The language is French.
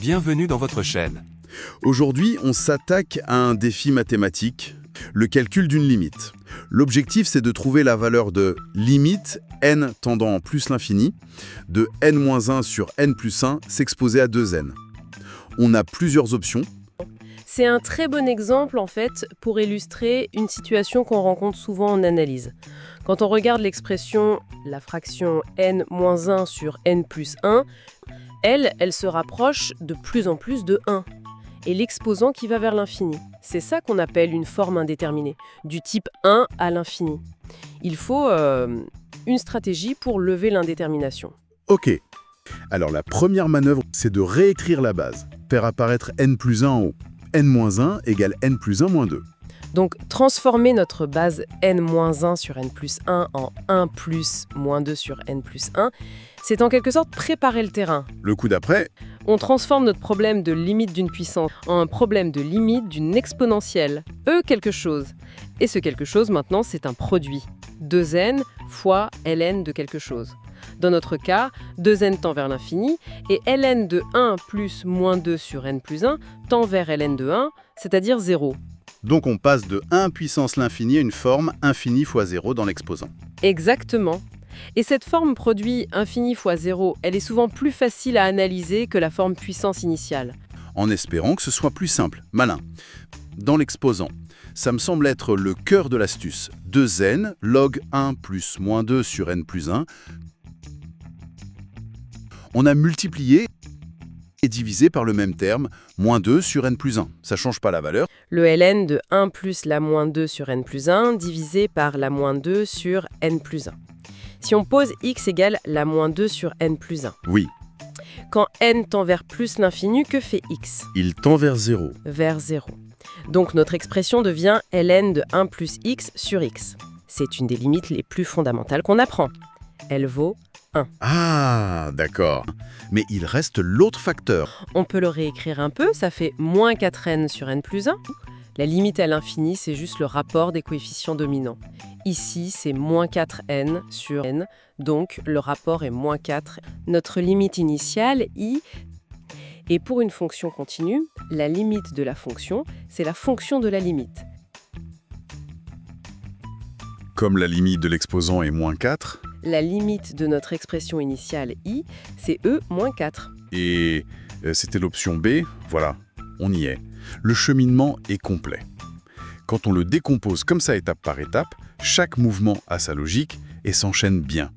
Bienvenue dans votre chaîne. Aujourd'hui, on s'attaque à un défi mathématique, le calcul d'une limite. L'objectif, c'est de trouver la valeur de limite n tendant en plus l'infini, de n-1 sur n plus 1 s'exposer à 2n. On a plusieurs options. C'est un très bon exemple, en fait, pour illustrer une situation qu'on rencontre souvent en analyse. Quand on regarde l'expression la fraction n-1 sur n plus 1, elle se rapproche de plus en plus de 1, et l'exposant qui va vers l'infini. C'est ça qu'on appelle une forme indéterminée, du type 1 à l'infini. Il faut une stratégie pour lever l'indétermination. Ok. Alors la première manœuvre, c'est de réécrire la base, faire apparaître n plus 1 en haut. n-1 égale n plus 1 moins 2. Donc, transformer notre base n-1 sur n plus 1 en 1 plus moins 2 sur n plus 1, c'est en quelque sorte préparer le terrain. Le coup d'après, On transforme notre problème de limite d'une puissance en un problème de limite d'une exponentielle, quelque chose. Et ce quelque chose, maintenant, c'est un produit. 2n fois ln de quelque chose. Dans notre cas, 2n tend vers l'infini, et ln de 1 plus moins 2 sur n plus 1 tend vers ln de 1, c'est-à-dire 0. donc on passe de 1 puissance l'infini à une forme infini fois 0 dans l'exposant. Exactement. Et cette forme produit infini fois 0, elle est souvent plus facile à analyser que la forme puissance initiale. En espérant que ce soit plus simple, malin. Dans l'exposant, ça me semble être le cœur de l'astuce. 2n log 1 plus moins 2 sur n plus 1. On a multiplié et divisé par le même terme, moins 2 sur n plus 1. Ça ne change pas la valeur. Le ln de 1 plus la moins 2 sur n plus 1 divisé par la moins 2 sur n plus 1. Si on pose x égale la moins 2 sur n plus 1, Oui, quand n tend vers plus l'infini, que fait x? il tend vers 0. Vers 0. Donc notre expression devient ln de 1 plus x sur x. C'est une des limites les plus fondamentales qu'on apprend. Elle vaut 1. Ah, d'accord. Mais il reste l'autre facteur. On peut le réécrire un peu, ça fait moins 4n sur n plus 1. La limite à l'infini, c'est juste le rapport des coefficients dominants. Ici, c'est moins 4n sur n, donc le rapport est moins 4. Notre limite initiale, i, et pour une fonction continue, la limite de la fonction, c'est la fonction de la limite. Comme la limite de l'exposant est moins 4, La limite de notre expression initiale, i, c'est e moins 4. et c'était l'option B, voilà, on y est. Le cheminement est complet. Quand on le décompose comme ça étape par étape, chaque mouvement a sa logique et s'enchaîne bien.